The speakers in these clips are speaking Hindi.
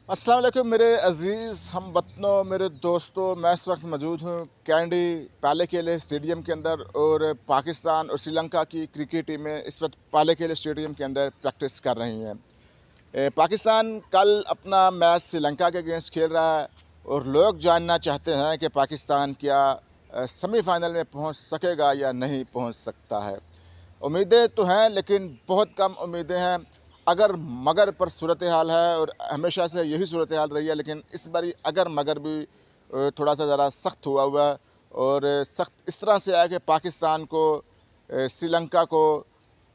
अस्सलाम वालेकुम मेरे अज़ीज़ हमवतनों, मेरे दोस्तों। मैं इस वक्त मौजूद हूँ कैंडी पालेकेले स्टेडियम के अंदर और पाकिस्तान और श्रीलंका की क्रिकेट टीमें इस वक्त पालेकेले स्टेडियम के अंदर प्रैक्टिस कर रही हैं। पाकिस्तान कल अपना मैच श्रीलंका के अगेंस्ट खेल रहा है और लोग जानना चाहते हैं कि पाकिस्तान क्या सेमीफाइनल में पहुँच सकेगा या नहीं पहुँच सकता है। उम्मीदें तो हैं लेकिन बहुत कम उम्मीदें हैं। अगर मगर पर सूरत हाल है और हमेशा से यही सूरत हाल रही है, लेकिन इस बारी अगर मगर भी थोड़ा सा ज़रा सख्त हुआ है और सख्त इस तरह से है कि पाकिस्तान को श्रीलंका को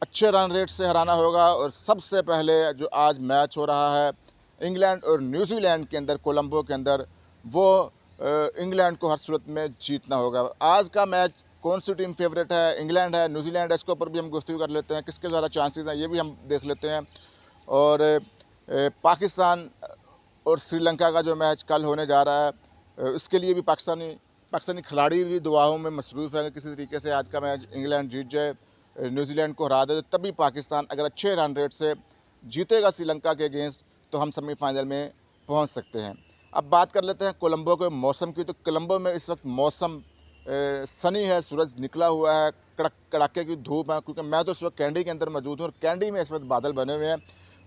अच्छे रन रेट से हराना होगा। और सबसे पहले जो आज मैच हो रहा है इंग्लैंड और न्यूजीलैंड के अंदर, कोलंबो के अंदर, वो इंग्लैंड को हर सूरत में जीतना होगा। आज का मैच कौन सी टीम फेवरेट है, इंग्लैंड है, न्यूजीलैंड है, इसके ऊपर भी हम गुफ्तगू कर लेते हैं। किसके ज़्यादा चांसेस हैं ये भी हम देख लेते हैं। और पाकिस्तान और श्रीलंका का जो मैच कल होने जा रहा है, इसके लिए भी पाकिस्तानी पाकिस्तानी खिलाड़ी भी दुआओं में मसरूफ़ है कि किसी तरीके से आज का मैच इंग्लैंड जीत जाए, न्यूजीलैंड को हरा दे। तभी पाकिस्तान अगर अच्छे रन रेट से जीतेगा श्रीलंका के अगेंस्ट, तो हम सेमीफाइनल में पहुंच सकते हैं। अब बात कर लेते हैं कोलंबो के मौसम की। तो कोलंबो में इस वक्त मौसम सनी है, सूरज निकला हुआ है, कड़क कड़ाके की धूप है, क्योंकि मैं तो इस वक्त कैंडी के अंदर मौजूद हूँ और कैंडी में इस वक्त बादल बने हुए हैं।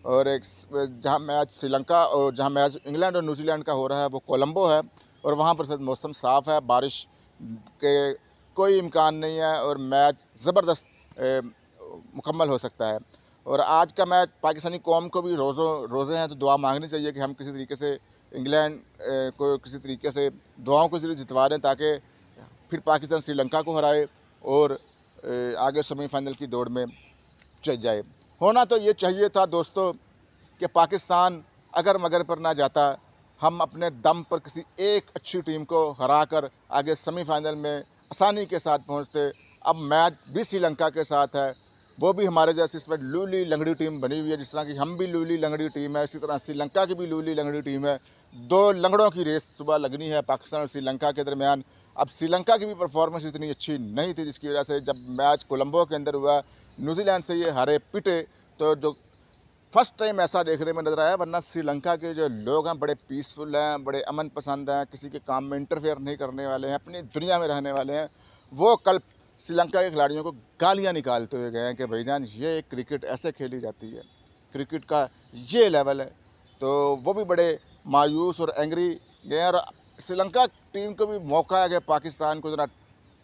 और एक जहाँ मैच श्रीलंका और जहाँ मैच इंग्लैंड और न्यूजीलैंड का हो रहा है वो कोलंबो है, और वहाँ पर मौसम साफ़ है, बारिश के कोई इम्कान नहीं है और मैच ज़बरदस्त मुकम्मल हो सकता है। और आज का मैच पाकिस्तानी कौम को भी रोज़े हैं, तो दुआ मांगनी चाहिए कि हम किसी तरीके से इंग्लैंड को किसी तरीके से दुआओं के ज़रिए जितवा दें, ताकि फिर पाकिस्तान श्रीलंका को हराए और आगे सेमीफाइनल की दौड़ में चल जाए। होना तो ये चाहिए था दोस्तों कि पाकिस्तान अगर मगर पर ना जाता, हम अपने दम पर किसी एक अच्छी टीम को हराकर आगे सेमीफाइनल में आसानी के साथ पहुंचते। अब मैच भी श्रीलंका के साथ है, वो भी हमारे जैसी इसमें लूली लंगड़ी टीम बनी हुई है। जिस तरह की हम भी लूली लंगड़ी टीम है, इसी तरह श्रीलंका की भी लूली लंगड़ी टीम है। दो लंगड़ों की रेस सुबह लगनी है पाकिस्तान और श्रीलंका के दरमियान। अब श्रीलंका की भी परफॉर्मेंस इतनी अच्छी नहीं थी, जिसकी वजह से जब मैच कोलंबो के अंदर हुआ, न्यूजीलैंड से ये हारे पिटे, तो जो फर्स्ट टाइम ऐसा देखने में नज़र आया। वरना श्रीलंका के जो लोग हैं बड़े पीसफुल हैं, बड़े अमन पसंद हैं, किसी के काम में इंटरफेयर नहीं करने वाले हैं, अपनी दुनिया में रहने वाले हैं। वो कल श्रीलंका के खिलाड़ियों को गालियां निकालते हुए गए हैं कि भाईजान ये क्रिकेट ऐसे खेली जाती है, क्रिकेट का ये लेवल है। तो वो भी बड़े मायूस और एंग्री गए। और श्रीलंका टीम को भी मौका है कि पाकिस्तान को ज़रा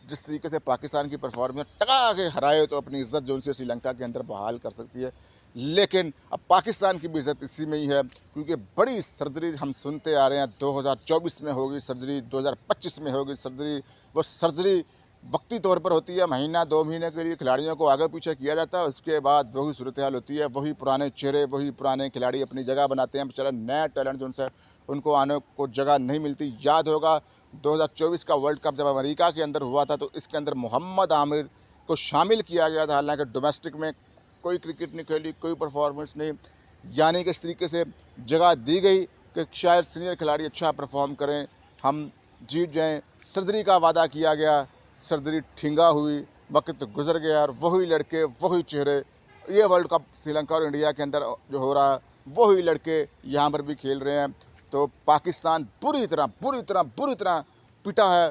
जिस तरीके से पाकिस्तान की परफॉर्मेंस टका के हराए, तो अपनी इज़्ज़त जो उनसे श्रीलंका के अंदर बहाल कर सकती है। लेकिन अब पाकिस्तान की भी इज़्ज़त इसी में ही है, क्योंकि बड़ी सर्जरी हम सुनते आ रहे हैं 2024 में होगी सर्जरी, 2025 में होगी सर्जरी। वो सर्जरी वक्ती तौर पर होती है, महीना 2 महीने के लिए खिलाड़ियों को आगे पीछे किया जाता है। उसके बाद वही सूरत हाल होती है, वही पुराने चेहरे, वही पुराने खिलाड़ी अपनी जगह बनाते हैं। बेचारा नया टैलेंट जो उनसे उनको आने को जगह नहीं मिलती। याद होगा 2024 का वर्ल्ड कप जब अमेरिका के अंदर हुआ था, तो इसके अंदर मोहम्मद आमिर को शामिल किया गया था। हालांकि डोमेस्टिक में कोई क्रिकेट नहीं खेली, कोई परफॉर्मेंस नहीं, यानी कि इस तरीके से जगह दी गई कि शायद सीनियर खिलाड़ी अच्छा परफॉर्म करें, हम जीत जाएं। सर्जरी का वादा किया गया, सर्जरी ठिंगा हुई, वक्त गुजर गया और वही लड़के, वही चेहरे। ये वर्ल्ड कप श्रीलंका और इंडिया के अंदर जो हो रहा है, वही लड़के यहाँ पर भी खेल रहे हैं। तो पाकिस्तान बुरी तरह बुरी तरह बुरी तरह पिटा है,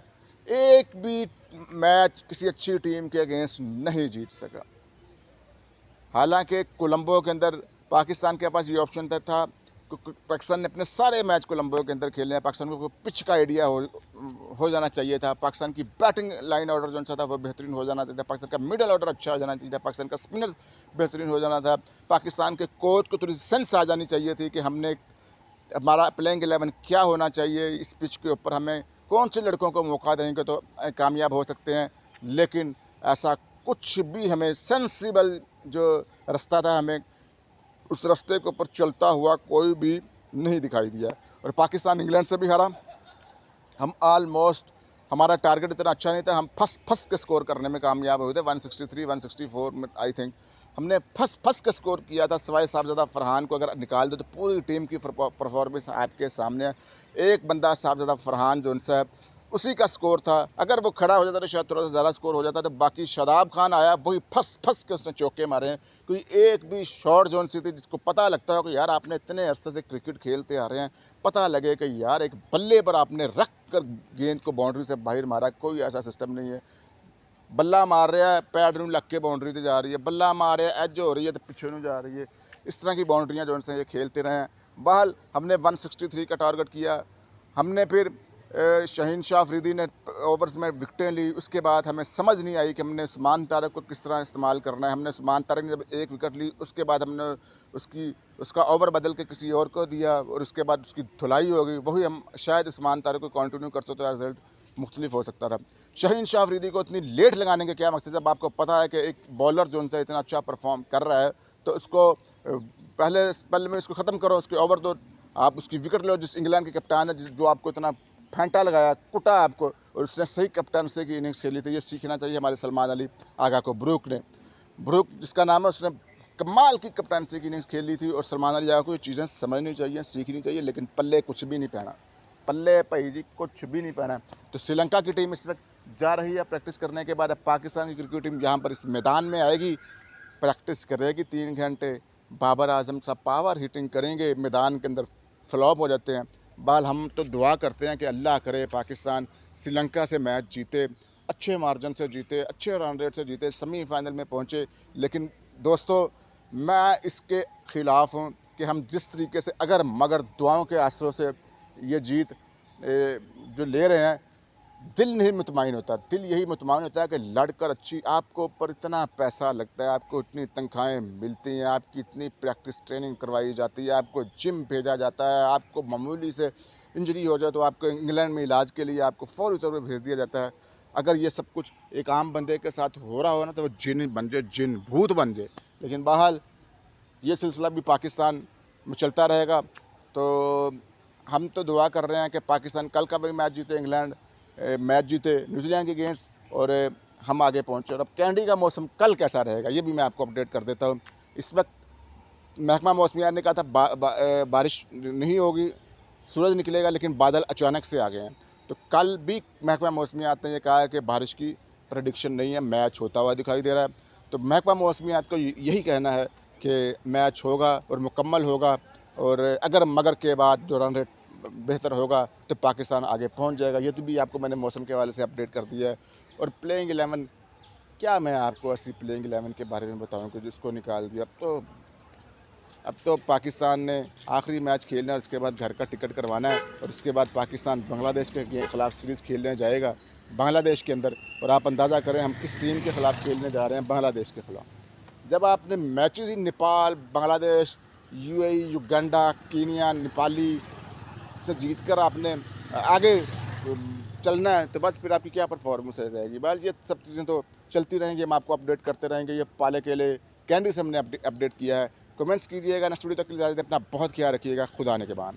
एक भी मैच किसी अच्छी टीम के अगेंस्ट नहीं जीत सका। हालांकि कोलंबो के अंदर पाकिस्तान के पास ये ऑप्शन था, पाकिस्तान ने अपने सारे मैच कोलंबो के अंदर खेले हैं। पाकिस्तान को पिच का आइडिया हो जाना चाहिए था, पाकिस्तान की बैटिंग लाइन ऑर्डर जो था वो बेहतरीन हो जाना चाहिए था, पाकिस्तान का मिडल ऑर्डर अच्छा हो जाना चाहिए था, पाकिस्तान का स्पिनर्स बेहतरीन हो जाना था, पाकिस्तान के कोच को थोड़ी सेंस आ जानी चाहिए थी कि हमने हमारा प्लेइंग 11 क्या होना चाहिए, इस पिच के ऊपर हमें कौन से लड़कों को मौका देंगे तो कामयाब हो सकते हैं। लेकिन ऐसा कुछ भी हमें सेंसिबल जो रास्ता था, हमें उस रास्ते के ऊपर चलता हुआ कोई भी नहीं दिखाई दिया। और पाकिस्तान इंग्लैंड से भी हारा। हम ऑलमोस्ट, हमारा टारगेट इतना अच्छा नहीं था, हम फंस के स्कोर करने में कामयाब हुए थे। 163 164 में आई थिंक हमने फंस के स्कोर किया था। सवाए साहबजादा फरहान को अगर निकाल दो तो पूरी टीम की परफॉर्मेंस आपके सामने है। एक बंदा साहबजादा फरहान जो उनसे उसी का स्कोर था। अगर वो खड़ा हो जाता तो शायद थोड़ा सा ज़्यादा स्कोर हो जाता। तो बाकी शादाब खान आया, वही फंस फंस के उसने चौके मारे हैं। कोई एक भी शॉट जोन सी थी जिसको पता लगता हो कि यार आपने इतने अरसे से क्रिकेट खेलते आ रहे हैं, पता लगे कि यार एक बल्ले पर आपने रख कर गेंद को बाउंड्री से बाहर मारा। कोई ऐसा सिस्टम नहीं है। बल्ला मार रहा है, पैड नूं लग के बाउंड्री ते जा रही है, बल्ला मार रहा है, एज हो रही है तो पिछे नूं जा रही है। इस तरह की बाउंड्रियाँ जो उनसे ये खेलते रहे हैं। बहरहाल हमने 163 का टारगेट किया। हमने फिर शाहीन शाह अफरीदी ने ओवर्स में विकटें ली। उसके बाद हमें समझ नहीं आई कि हमने उस्मान तारिक को किस तरह इस्तेमाल करना है। हमने उस्मान तारिक ने जब एक विकेट ली, उसके बाद हमने उसका ओवर बदल के किसी और को दिया और उसके बाद उसकी धुलाई हो गई। वही हम शायद उस्मान तारिक को कंटिन्यू करते तो रिजल्ट मुख्तलिफ हो सकता था। शाहीन शाह अफरीदी को इतनी लेट लगाने का क्या मकसद है? जब आपको पता है कि एक बॉलर जो उनसे इतना अच्छा परफॉर्म कर रहा है तो उसको पहले स्पेल में इसको ख़त्म करो, उसके ओवर दो, आप उसकी विकेट लो। जिस इंग्लैंड के कप्तान है जो आपको इतना फेंटा लगाया, कुटा आपको, और उसने सही कप्तानसी की इनिंग्स खेली थी। ये सीखना चाहिए हमारे सलमान अली आगा को। ब्रूक जिसका नाम है, उसने कमाल की कप्तानसी की इनिंग्स खेली थी। और सलमान अली आगा को ये चीज़ें समझनी चाहिए, सीखनी चाहिए। लेकिन पल्ले कुछ भी नहीं पहना, पल्ले भाई जी कुछ भी नहीं पहना। तो श्रीलंका की टीम इस वक्त जा रही है प्रैक्टिस करने के बाद। अब पाकिस्तान की क्रिकेट टीम यहाँ पर इस मैदान में आएगी, प्रैक्टिस करेगी 3 घंटे। बाबर आजम साहब पावर हिटिंग करेंगे, मैदान के अंदर फ्लॉप हो जाते हैं। बाल हम तो दुआ करते हैं कि अल्लाह करे पाकिस्तान श्रीलंका से मैच जीते, अच्छे मार्जिन से जीते, अच्छे रन रेट से जीते, सेमीफाइनल में पहुँचे। लेकिन दोस्तों, मैं इसके ख़िलाफ़ हूँ कि हम जिस तरीके से अगर मगर दुआओं के आसरों से ये जीत जो ले रहे हैं, दिल नहीं मुतमईन होता। दिल यही मुतमईन होता है कि लड़कर अच्छी, आपको ऊपर इतना पैसा लगता है, आपको इतनी तनख्वाहें मिलती हैं, आपकी इतनी प्रैक्टिस ट्रेनिंग करवाई जाती है, आपको जिम भेजा जाता है, आपको मामूली से इंजरी हो जाए तो आपको इंग्लैंड में इलाज के लिए आपको फ़ौरी तौर पर भेज दिया जाता है। अगर ये सब कुछ एक आम बंदे के साथ हो रहा हो ना, तो वो जिन बन जाए, जिन भूत बन जाए। लेकिन बहरहाल ये सिलसिला भी पाकिस्तान में चलता रहेगा। तो हम तो दुआ कर रहे हैं कि पाकिस्तान कल का भी मैच जीते, इंग्लैंड मैच जीते न्यूजीलैंड के अगेंस्ट, और हम आगे पहुँचे। और अब कैंडी का मौसम कल कैसा रहेगा ये भी मैं आपको अपडेट कर देता हूँ। इस वक्त महकमा मौसमियात ने कहा था बारिश नहीं होगी, सूरज निकलेगा, लेकिन बादल अचानक से आ गए हैं। तो कल भी महकमा मौसमियात ने यह कहा है कि बारिश की प्रेडिक्शन नहीं है, मैच होता हुआ दिखाई दे रहा है। तो महकमा मौसमियात को यही कहना है कि मैच होगा और मुकम्मल होगा, और अगर मगर के बाद जो रन रेट बेहतर होगा तो पाकिस्तान आगे पहुंच जाएगा। ये तो भी आपको मैंने मौसम के हवाले से अपडेट कर दिया है। और प्लेइंग 11 क्या मैं आपको ऐसी प्लेइंग 11 के बारे में बताऊं कि जिसको निकाल दिया। अब तो पाकिस्तान ने आखिरी मैच खेलना है, उसके बाद घर का टिकट करवाना है, और उसके बाद पाकिस्तान बांग्लादेश के ख़िलाफ़ सीरीज़ खेलने जाएगा बांग्लादेश के अंदर। और आप अंदाज़ा करें हम किस टीम के ख़िलाफ़ खेलने जा रहे हैं, बांग्लादेश के ख़िलाफ़। जब आपने मैचेस ही Nepal, Bangladesh, UAE, Uganda, Kenya, Nepali से जीत कर आपने आगे चलना है, तो बस फिर आपकी क्या परफॉर्मेंस रहेगी। बस ये सब चीज़ें तो चलती रहेंगी, हम आपको अपडेट करते रहेंगे। ये पाले केले कैंडी से हमने अपडेट किया है। कमेंट्स कीजिएगा। नेक्स्ट वीडियो तक के लिए इजाज़त दें। अपना बहुत ख्याल रखिएगा। खुदा ने के बाद।